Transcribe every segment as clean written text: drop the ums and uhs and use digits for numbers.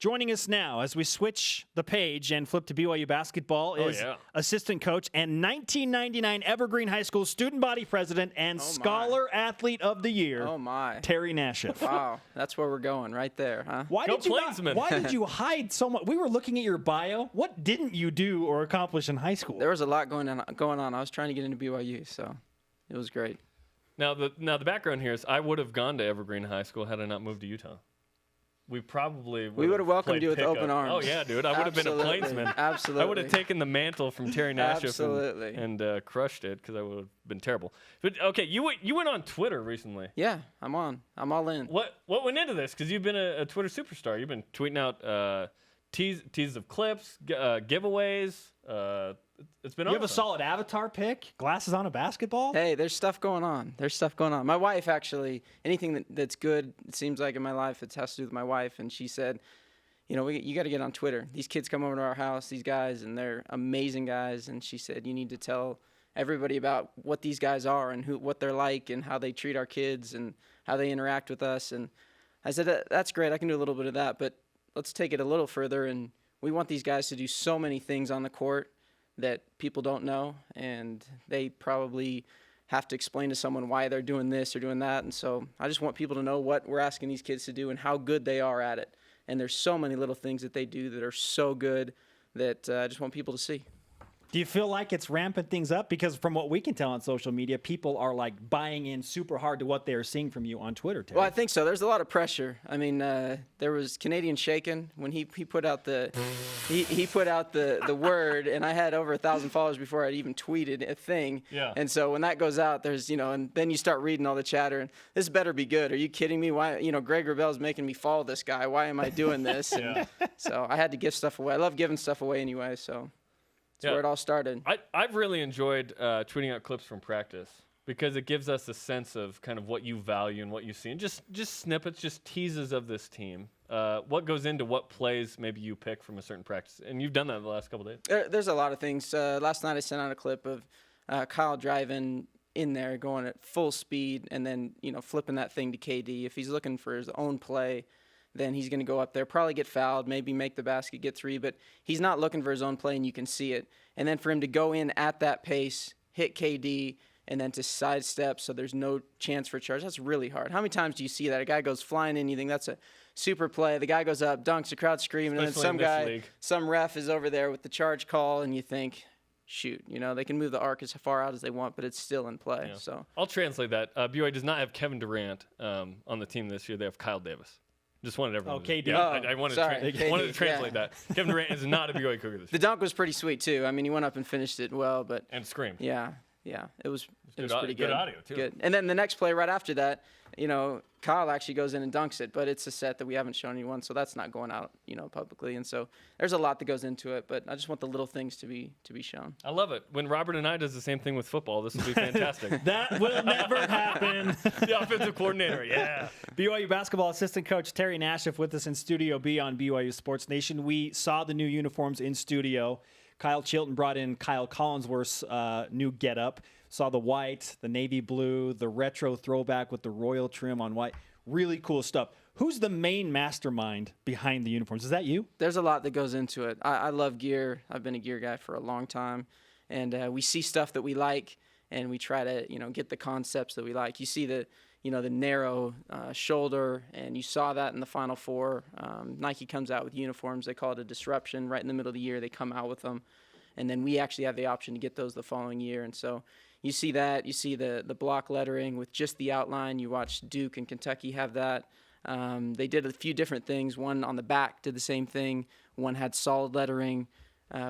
Joining us now as we switch the page and flip to BYU basketball is assistant coach and 1999 Evergreen High School student body president and scholar athlete of the year, Terry Nashif. Wow, that's where we're going right there, huh? Why did you hide so much? We were looking at your bio. What didn't you do or accomplish in high school? There was a lot going on. I was trying to get into BYU, so it was great. Now the background here is I would have gone to Evergreen High School had I not moved to Utah. We would have welcomed you with open arms. Oh yeah, dude! I would have been a plainsman. Absolutely. I would have taken the mantle from Terry Nashif Absolutely. and crushed it because I would have been terrible. But okay, you went on Twitter recently. Yeah, I'm all in. What went into this? Because you've been a Twitter superstar. You've been tweeting out teases of clips, giveaways. It's been awesome. You have a solid avatar pic, glasses on a basketball. Hey, there's stuff going on. My wife, actually, anything that's good, it seems like in my life, it has to do with my wife. And she said, you got to get on Twitter. These kids come over to our house, these guys, and they're amazing guys. And she said, you need to tell everybody about what these guys are and what they're like and how they treat our kids and how they interact with us. And I said, that's great. I can do a little bit of that, but let's take it a little further. And we want these guys to do so many things on the court that people don't know, and they probably have to explain to someone why they're doing this or doing that. And so I just want people to know what we're asking these kids to do and how good they are at it. And there's so many little things that they do that are so good that I just want people to see. Do you feel like it's ramping things up? Because from what we can tell on social media, people are like buying in super hard to what they are seeing from you on Twitter, Terry. Well, I think so. There's a lot of pressure. I mean, there was Canadian Shaken when he put out the he put out the word, and I had over 1,000 followers before I'd even tweeted a thing. Yeah. And so when that goes out, there's and then you start reading all the chatter, and this better be good. Are you kidding me? Why Greg Rebel's making me follow this guy? Why am I doing this? And so I had to give stuff away. I love giving stuff away anyway. So. That's where it all started. I've really enjoyed tweeting out clips from practice because it gives us a sense of kind of what you value and what you see. And just snippets, just teases of this team. What goes into what plays maybe you pick from a certain practice. And you've done that the last couple of days. There's a lot of things. Last night I sent out a clip of Kyle driving in there, going at full speed, and then flipping that thing to KD. If he's looking for his own play, then he's going to go up there, probably get fouled, maybe make the basket, get three, but he's not looking for his own play, and you can see it. And then for him to go in at that pace, hit KD, and then to sidestep so there's no chance for a charge, that's really hard. How many times do you see that? A guy goes flying in, you think that's a super play. The guy goes up, dunks, the crowd screaming, Especially and then some ref is over there with the charge call, and you think, shoot, they can move the arc as far out as they want, but it's still in play. Yeah. So I'll translate that. BYU does not have Kevin Durant on the team this year. They have Kyle Davis. Just wanted everyone to KD. Yeah, I wanted to translate that. Kevin Durant is not a BYU Cougar this year. The dunk was pretty sweet, too. I mean, he went up and finished it well. And screamed. Yeah. It was pretty good. Good audio, too. Good. And then the next play right after that, Kyle actually goes in and dunks it, but it's a set that we haven't shown anyone, so that's not going out, publicly. And so there's a lot that goes into it, but I just want the little things to be shown. I love it. When Robert and I does the same thing with football, this will be fantastic. That will never happen. The offensive coordinator, yeah. BYU basketball assistant coach Terry Nashif with us in Studio B on BYU Sports Nation. We saw the new uniforms in studio. Kyle Chilton brought in Kyle Collinsworth's new getup. Saw the white, the navy blue, the retro throwback with the royal trim on white. Really cool stuff. Who's the main mastermind behind the uniforms? Is that you? There's a lot that goes into it. I love gear. I've been a gear guy for a long time. And we see stuff that we like, and we try to, get the concepts that we like. You see the narrow shoulder, and you saw that in the Final Four. Nike comes out with uniforms. They call it a disruption. Right in the middle of the year, they come out with them. And then we actually have the option to get those the following year. And so you see that. You see the block lettering with just the outline. You watch Duke and Kentucky have that. They did a few different things. One on the back did the same thing. One had solid lettering.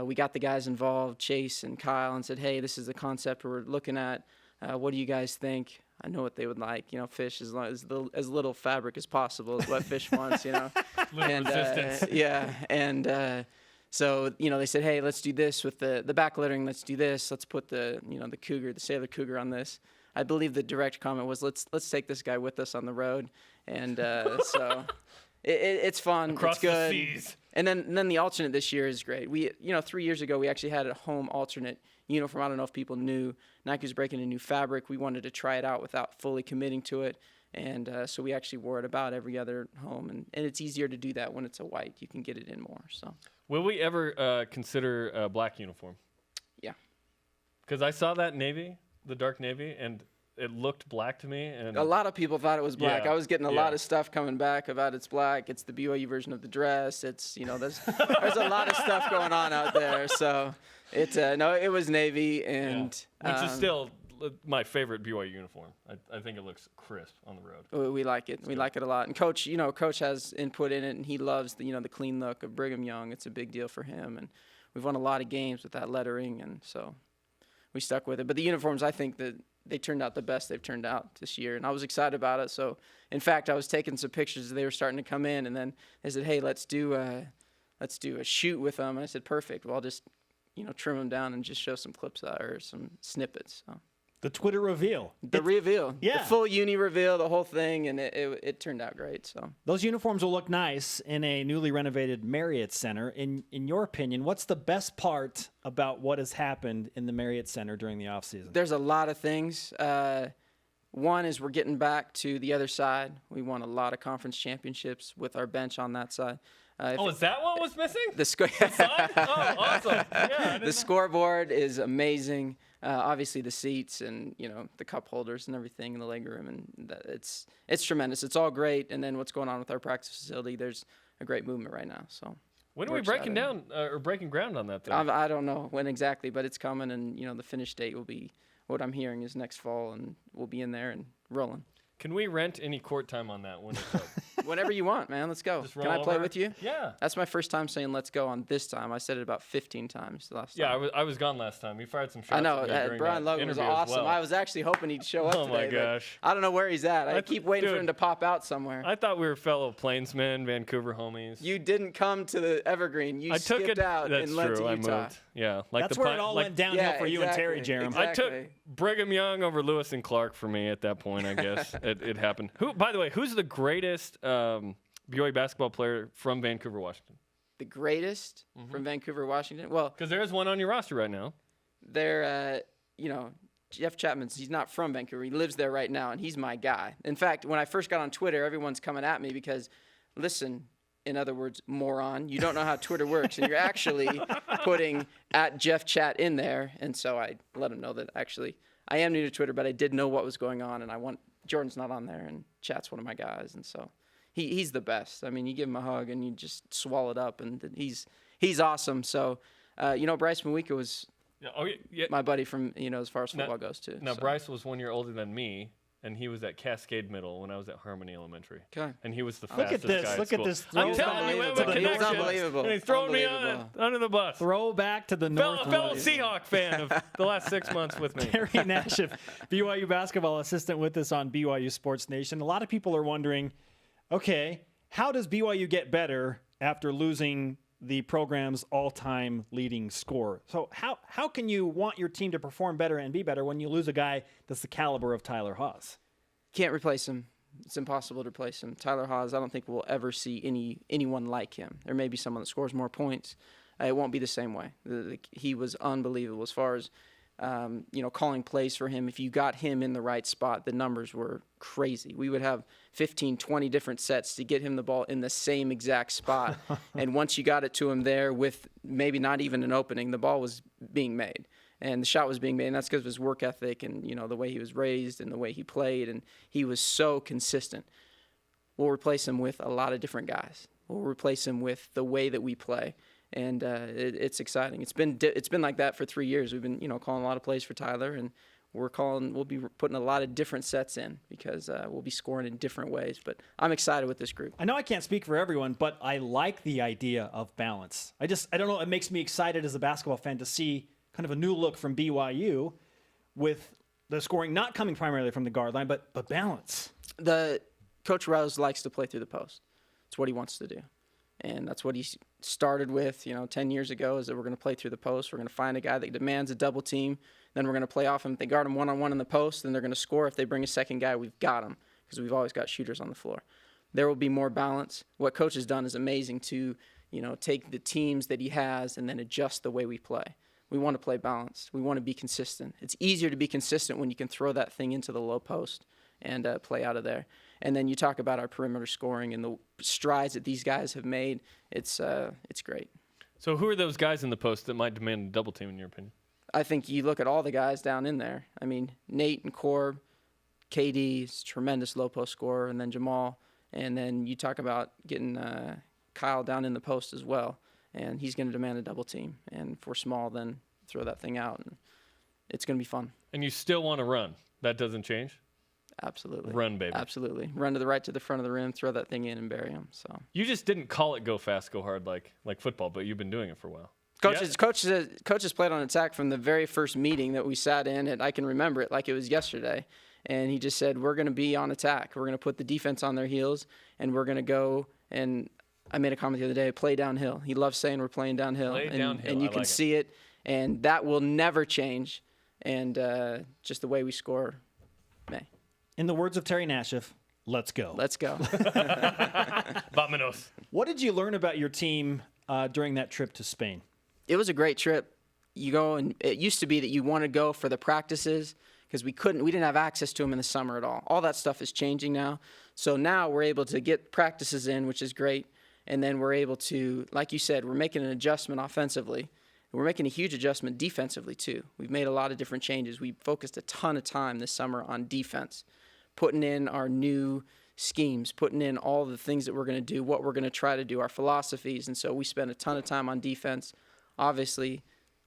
We got the guys involved, Chase and Kyle, and said, hey, this is the concept we're looking at. What do you guys think? I know what they would like. Fish as little fabric as possible is what Fish wants, Little and, resistance. So, they said, hey, let's do this with the back lettering. Let's do this. Let's put the cougar, the Sailor Cougar on this. I believe the direct comment was, let's take this guy with us on the road. And so it's fun. Across it's good. the seas. And then the alternate this year is great. We, 3 years ago, we actually had a home alternate uniform. I don't know if people knew. Nike was breaking a new fabric. We wanted to try it out without fully committing to it. And so we actually wore it about every other home, and it's easier to do that when it's a white. You can get it in more. So will we ever consider a black uniform? Yeah. Because I saw that navy, the dark navy, and it looked black to me. And a lot of people thought it was black. Yeah, I was getting a yeah. lot of stuff coming back about it's black. It's the BYU version of the dress. It's, there's a lot of stuff going on out there. So it was navy, and which is still my favorite BYU uniform. I think it looks crisp on the road. We like it. We like it a lot. And Coach has input in it, and he loves the clean look of Brigham Young. It's a big deal for him, and we've won a lot of games with that lettering, and so we stuck with it. But the uniforms, I think that they turned out the best they've turned out this year, and I was excited about it. So, in fact, I was taking some pictures. They were starting to come in, and then they said, "Hey, let's do a shoot with them." And I said, "Perfect. Well, I'll just trim them down and just show some clips or some snippets." So. The Twitter reveal. The reveal. Yeah. The full uni reveal, the whole thing, and it turned out great. So those uniforms will look nice in a newly renovated MARRIOTT Center. In your opinion, what's the best part about what has happened in the MARRIOTT Center during the offseason? There's a lot of things. One is we're getting back to the other side. We won a lot of conference championships with our bench on that side. Is that what was missing? The Oh, awesome. Yeah, the scoreboard is amazing. Obviously, the seats and the cup holders and everything in the leg room, and it's tremendous. It's all great. And then what's going on with our practice facility? There's a great movement right now. So when are we breaking ground on that thing? I don't know when exactly, but it's coming, and the finish date will be, what I'm hearing is next fall, and we'll be in there and rolling. Can we rent any court time on that when it's up? Whenever you want, man. Let's go. Just Can I play with you? Yeah. That's my first time saying let's go on this time. I said it about 15 times last time. Yeah, I was gone last time. You fired some shots. I know. at me during Brian that Logan was interview as awesome. well. I was actually hoping he'd show up Oh, my today. but gosh. I don't know where he's at. I keep waiting for him to pop out somewhere. I thought we were fellow Plainsmen, Vancouver homies. You didn't come to the Evergreen. You skipped out and went to Utah. I moved. Yeah, That's where it all went downhill for you and Terry, Jerem. Exactly. I took Brigham Young over Lewis and Clark for me at that point, I guess. it happened. By the way, who's the greatest BYU basketball player from Vancouver, Washington? The greatest from Vancouver, Washington? Well, because there is one on your roster right now. They're, Jeff Chapman's, he's not from Vancouver. He lives there right now, and he's my guy. In fact, when I first got on Twitter, everyone's coming at me because, listen, in other words, moron, you don't know how Twitter works, and you're actually putting @JeffChat in there. And so I let him know that actually I am new to Twitter, but I did know what was going on, and Jordan's not on there, and Chat's one of my guys, and so he's the best. I mean, you give him a hug, and you just swallow it up, and he's awesome. So, Bryce Mwika was my buddy from, as far as football goes, too. Now, Bryce was 1 year older than me, and he was at Cascade Middle when I was at Harmony Elementary. Okay. And he was the Look fastest at this. guy at Look school. at this. I'm telling you, it was He was connection. unbelievable. And he's throwing me under the bus. Throwback to the North. Fellow Seahawk fan of the last 6 months with me. Terry Nashif, BYU basketball assistant with us on BYU Sports Nation. A lot of people are wondering, okay, how does BYU get better after losing the program's all-time leading scorer? So how can you want your team to perform better and be better when you lose a guy that's the caliber of Tyler Haws? Can't replace him. It's impossible to replace him. Tyler Haws, I don't think we'll ever see anyone like him. There may be someone that scores more points. It won't be the same way. He was unbelievable as far as calling plays for him. If you got him in the right spot, the numbers were crazy. We would have 15, 20 different sets to get him the ball in the same exact spot. And once you got it to him there with maybe not even an opening, the ball was being made. And the shot was being made, and that's because of his work ethic and, the way he was raised and the way he played, and he was so consistent. We'll replace him with a lot of different guys. We'll replace him with the way that we play, and it's exciting. It's been like that for 3 years. We've been, calling a lot of plays for Tyler, and we'll be putting a lot of different sets in because we'll be scoring in different ways. But I'm excited with this group. I know I can't speak for everyone, but I like the idea of balance. I don't know, it makes me excited as a basketball fan to see kind of a new look from BYU with the scoring not coming primarily from the guard line, but balance. Coach Rouse likes to play through the post. It's what he wants to do. And that's what he started with, 10 years ago, is that we're going to play through the post. We're going to find a guy that demands a double team. Then we're going to play off him. If they guard him one-on-one in the post, then they're going to score. If they bring a second guy, we've got him because we've always got shooters on the floor. There will be more balance. What Coach has done is amazing to, take the teams that he has and then adjust the way we play. We want to play balanced. We want to be consistent. It's easier to be consistent when you can throw that thing into the low post and play out of there. And then you talk about our perimeter scoring and the strides that these guys have made. It's great. So who are those guys in the post that might demand a double team, in your opinion? I think you look at all the guys down in there. I mean, Nate and Corb, KD's tremendous low post scorer, and then Jamal. And then you talk about getting Kyle down in the post as well. And he's going to demand a double team. And if we're small, then throw that thing out. And it's going to be fun. And you still want to run. That doesn't change? Absolutely. Run, baby. Absolutely. Run to the right to the front of the rim, throw that thing in and bury him. So You just didn't call it go fast, go hard like football, but you've been doing it for a while. Coaches played on attack from the very first meeting that we sat in, and I can remember it like it was yesterday. And he just said, we're going to be on attack. We're going to put the defense on their heels, and we're going to go. And I made a comment the other day, play downhill. He loves saying we're playing downhill. And you can see it, and that will never change. And just the way we score may. In the words of Terry Nashif, let's go. Let's go. Vámonos. What did you learn about your team during that trip to Spain? It was a great trip. You go, and it used to be that you want to go for the practices because we didn't have access to them in the summer at all. All that stuff is changing now. So now we're able to get practices in, which is great. And then we're able to, like you said, we're making an adjustment offensively. We're making a huge adjustment defensively too. We've made a lot of different changes. We focused a ton of time this summer on defense, putting in our new schemes, putting in all the things that we're going to do, what we're going to try to do, our philosophies. And so we spent a ton of time on defense, obviously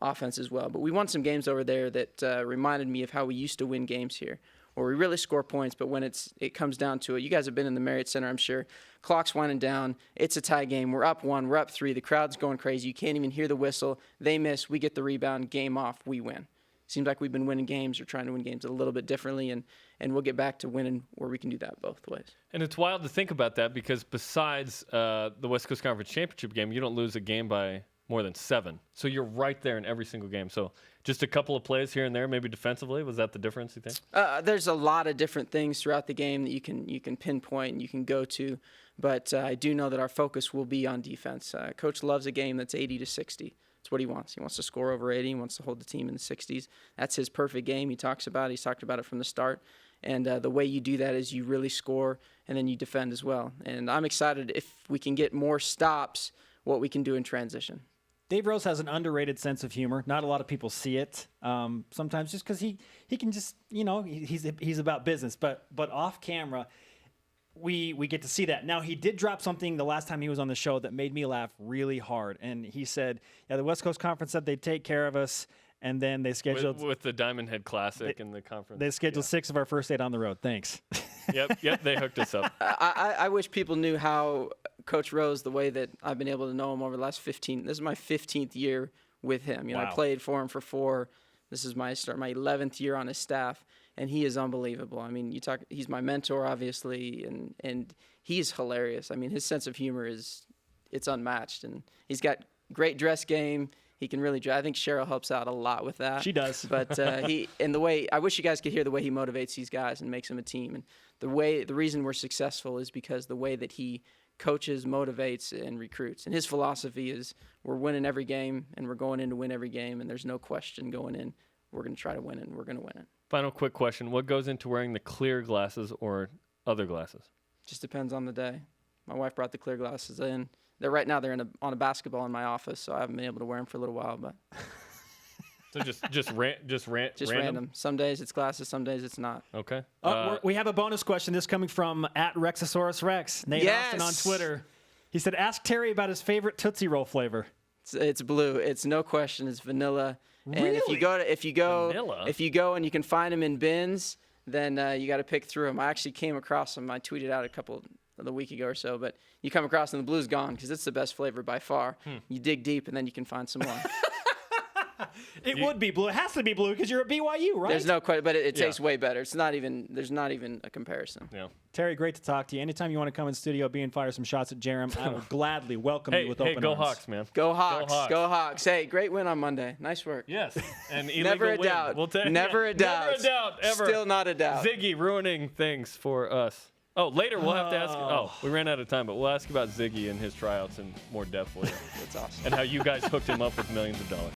offense as well. But we won some games over there that reminded me of how we used to win games here, where we really score points, but when it comes down to it, you guys have been in the Marriott Center, I'm sure. Clock's winding down. It's a tie game. We're up 1. We're up 3. The crowd's going crazy. You can't even hear the whistle. They miss. We get the rebound. Game off. We win. Seems like we've been winning games or trying to win games a little bit differently, and we'll get back to winning where we can do that both ways. And it's wild to think about that because besides the West Coast Conference Championship game, you don't lose a game by more than 7. So you're right there in every single game. So just a couple of plays here and there, maybe defensively. Was that the difference, you think? There's a lot of different things throughout the game that you can pinpoint and you can go to. But I do know that our focus will be on defense. Coach loves a game that's 80 to 60. That's what he wants. He wants to score over 80. He wants to hold the team in the 60s. That's his perfect game. He's talked about it from the start. And the way you do that is you really score and then you defend as well. And I'm excited if we can get more stops, what we can do in transition. Dave Rose has an underrated sense of humor. Not a lot of people see it sometimes just because he can just, he's about business. But off camera, we get to see that. Now, he did drop something the last time he was on the show that made me laugh really hard. And he said, the West Coast Conference said they'd take care of us. And then they scheduled with the Diamond Head Classic and the conference. They scheduled 6 of our first 8 on the road. Thanks. Yep, they hooked us up. I wish people knew how Coach Rose, the way that I've been able to know him over the last 15. This is my 15th year with him. Wow. I played for him for 4. This is my 11th year on his staff, and he is unbelievable. I mean, he's my mentor, obviously, and he's hilarious. I mean, his sense of humor it's unmatched, and he's got great dress game. He can really drive. I think Cheryl helps out a lot with that. She does. But I wish you guys could hear the way he motivates these guys and makes them a team. And the reason we're successful is because the way that he coaches, motivates, and recruits. And his philosophy is we're winning every game, and we're going in to win every game, and there's no question going in. We're going to try to win it, and we're going to win it. Final quick question. What goes into wearing the clear glasses or other glasses? Just depends on the day. My wife brought the clear glasses in. Right now they're on a basketball in my office, so I haven't been able to wear them for a little while. But so just random. Some days it's glasses, some days it's not. Okay. We have a bonus question. This coming from @Rexosaurus Nate Austin on Twitter. He said, "Ask Terry about his favorite Tootsie Roll flavor." It's blue. It's no question. It's vanilla. Really? And if you go and you can find them in bins, then you got to pick through them. I actually came across them. I tweeted out a week ago or so, but you come across them, the blue's gone because it's the best flavor by far. You dig deep and then you can find some more. It would be blue. It has to be blue because you're at BYU, right? There's no question, but it tastes way better. There's not even a comparison. Yeah. Terry, great to talk to you. Anytime you want to come in studio, and fire some shots at Jerem, I will gladly welcome you with open arms. Go Hawks, man. Go Hawks. Go Hawks. Hey, great win on Monday. Nice work. Yes. And never a doubt. Never a doubt. Never a doubt, ever. Still not a doubt. Ziggy ruining things for us. Oh, later we'll have to ask. Oh, we ran out of time, but we'll ask about Ziggy and his tryouts in more depth later. That's awesome. And how you guys hooked him up with millions of dollars.